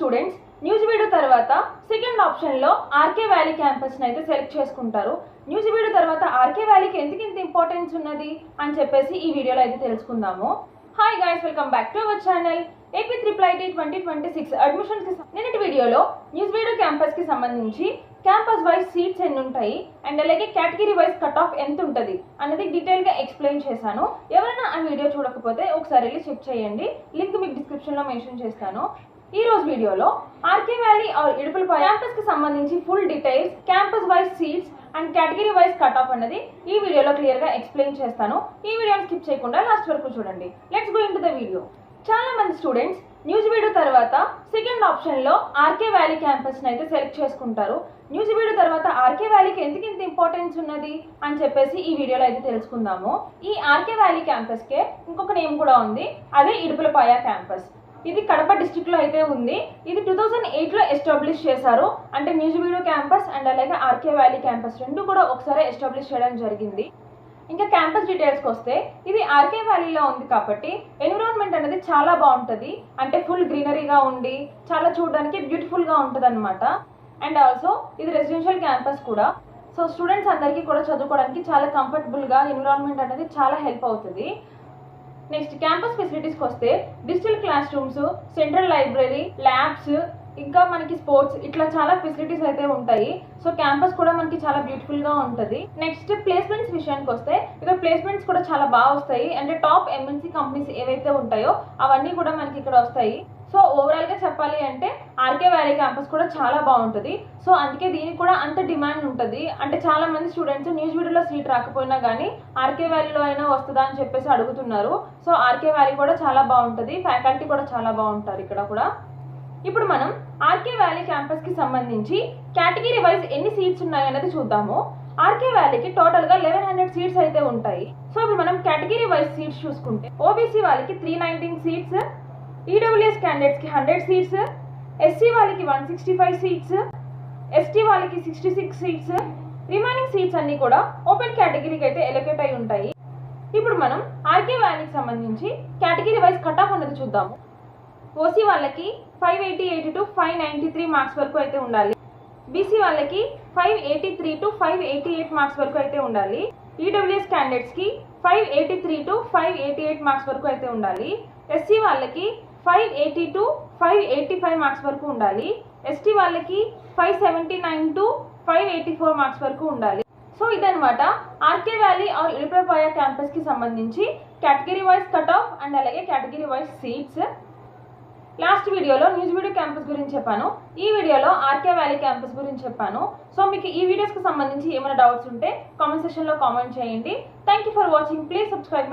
Students న్యూజిబీడు తర్వాత second ఆప్షన్లో RK valley క్యాంపస్ని అయితే సెలెక్ట్ చేసుకుంటారు. న్యూజిబీడు తర్వాత ఆర్కే వ్యాలీకి ఎందుకు ఇంత ఇంపార్టెన్స్ ఉన్నది అని చెప్పేసి ఈ వీడియోలో అయితే తెలుసుకుందాము. Hi guys, welcome back to our channel. AP IIIT 2026 admissions నిన్నటి వీడియోలో న్యూజిబీడు క్యాంపస్కి సంబంధించి క్యాంపస్ వైజ్ సీట్స్ ఎన్ని ఉంటాయి అండ్ అలాగే కేటగిరీ వైజ్ కట్ ఆఫ్ ఎంత ఉంటుంది అనేది డీటెయిల్గా ఎక్స్ప్లెయిన్ చేశాను. ఎవరైనా ఆ వీడియో చూడకపోతే ఒకసారి వెళ్ళి చెక్ చేయండి, లింక్ మీకు డిస్క్రిప్షన్లో మెన్షన్ చేస్తాను. ఈ రోజు వీడియోలో ఆర్కే వ్యాలీ ఆర్ ఇడుపులపాయ క్యాంపస్ కి సంబంధించి full details, campus wise seats and category wise cut off అనేది ఈ వీడియోలో క్లియర్ గా ఎక్స్ప్లెయిన్ చేస్తాను. ఈ వీడియోని స్కిప్ చేయకుండా లాస్ట్ వరకు చూడండి. Let's go into the video. చాలా మంది స్టూడెంట్స్ న్యూజిబీడు తర్వాత సెకండ్ ఆప్షన్ లో ఆర్కే వ్యాలీ క్యాంపస్ ని అయితే సెలెక్ట్ చేసుకుంటారు. న్యూజిబీడు తర్వాత ఆర్కే వ్యాలీకి ఎందుకు ఇంత ఇంపార్టెన్స్ ఉన్నది అని చెప్పేసి ఈ వీడియోలో అయితే తెలుసుకుందాము. ఈ ఆర్కే వ్యాలీ క్యాంపస్ కే ఇంకొక నేమ్ కూడా ఉంది, అదే ఇడుపులపాయ క్యాంపస్. ఇది కడప డిస్ట్రిక్ట్ లో అయితే ఉంది. ఇది 2008 లో ఎస్టాబ్లిష్ చేశారు. అంటే న్యూజిబీడు క్యాంపస్ అండ్ అలాగే ఆర్కే వ్యాలీ క్యాంపస్ రెండు కూడా ఒకసారి ఎస్టాబ్లిష్ చేయడం జరిగింది. ఇంకా క్యాంపస్ డీటెయిల్స్కి వస్తే ఇది ఆర్కే వ్యాలీలో ఉంది కాబట్టి ఎన్విరాన్మెంట్ అనేది చాలా బాగుంటుంది. అంటే ఫుల్ గ్రీనరీగా ఉండి చాలా చూడడానికి బ్యూటిఫుల్గా ఉంటుంది అనమాట. అండ్ ఆల్సో ఇది రెసిడెన్షియల్ క్యాంపస్ కూడా. సో స్టూడెంట్స్ అందరికీ కూడా చదువుకోవడానికి చాలా కంఫర్టబుల్గా ఎన్విరాన్మెంట్ అనేది చాలా హెల్ప్ అవుతుంది. నెక్స్ట్ క్యాంపస్ ఫెసిలిటీస్కి వస్తే digital class rooms, central library, labs, ఇంకా మనకి స్పోర్ట్స్, ఇట్లా చాలా ఫెసిలిటీస్ అయితే ఉంటాయి. సో క్యాంపస్ కూడా మనకి చాలా బ్యూటిఫుల్ గా ఉంటుంది. నెక్స్ట్ ప్లేస్మెంట్స్ విషయానికి వస్తే ఇక్కడ ప్లేస్మెంట్స్ కూడా చాలా బాగా వస్తాయి. అంటే టాప్ MNC కంపెనీస్ ఏవైతే ఉంటాయో అవన్నీ కూడా మనకి ఇక్కడ వస్తాయి. సో ఓవరాల్ గా చెప్పాలి అంటే ఆర్కే వ్యాలీ క్యాంపస్ కూడా చాలా బాగుంటుంది. సో అందుకే దీనికి కూడా అంత డిమాండ్ ఉంటుంది. అంటే చాలా మంది స్టూడెంట్స్ న్యూజిబీడులో సీట్ రాకపోయినా కానీ ఆర్కే వ్యాలీలో అయినా వస్తుందా అని చెప్పేసి అడుగుతున్నారు. సో ఆర్కే వ్యాలీ కూడా చాలా బాగుంటుంది, ఫ్యాకల్టీ కూడా చాలా బాగుంటారు ఇక్కడ కూడా. ఇప్పుడు మనం ఆర్కే వ్యాలీ క్యాంపస్ కి సంబంధించి కేటగిరీ వైజ్ ఎన్ని సీట్స్ ఉన్నాయి అనేది చూద్దాము. ఆర్కే వ్యాలీకి టోటల్ గా 1100 సీట్స్ అయితే ఉంటాయి. సో ఇప్పుడు మనం కేటగిరీ వైజ్ సీట్స్ చూసుకుంటే ఓబీసీ వాళ్ళకి 319 సీట్స్, ఈడబ్ల్యూఎస్ క్యాండిడేట్స్ కి 100 సీట్స్, ఎస్సీ వాళ్ళకి 165 సీట్స్, ఎస్టీ వాళ్ళకి 66 సీట్స్, రిమైనింగ్ సీట్స్ అన్ని కూడా ఓపెన్ కేటగిరీకి అయితే ఎలొకేట్ అయి ఉంటాయి. ఇప్పుడు మనం ఆర్కే వ్యాలీకి సంబంధించి కేటగిరీ వైజ్ కట్ ఆఫ్ అనేది చూద్దాము. ఓసీ వాళ్ళకి 588 to 593 మార్క్స్ వరకు అయితే ఉండాలి. బీసీ వాళ్ళకి 583 to 588 మార్క్స్ వరకు అయితే ఉండాలి. ఈడబ్ల్యూఎస్ క్యాండిడేట్స్ కి 583 to 588 మార్క్స్ వరకు అయితే ఉండాలి. ఎస్సీ వాళ్ళకి 580 to 585 మార్క్స్ వరకు ఉండాలి. ఎస్టీ వాళ్ళకి 579 to 584 మార్క్స్ వరకు ఉండాలి. సో ఇదనమాట ఆర్కే వ్యాలీ ఆర్ ఇడుపులపాయ క్యాంపస్ కి సంబంధించి category wise cut off and అలాగే కేటగిరీ వైజ్ సీట్స్. లాస్ట్ వీడియోలో న్యూజిబీడు క్యాంపస్ గురించి చెప్పాను, ఈ వీడియోలో ఆర్కే వ్యాలీ క్యాంపస్ గురించి చెప్పాను. సో మీకు ఈ వీడియోస్కి సంబంధించి ఏమైనా డౌట్స్ ఉంటే కామెంట్ సెక్షన్లో కామెంట్ చేయండి. Thank you for watching. Please subscribe my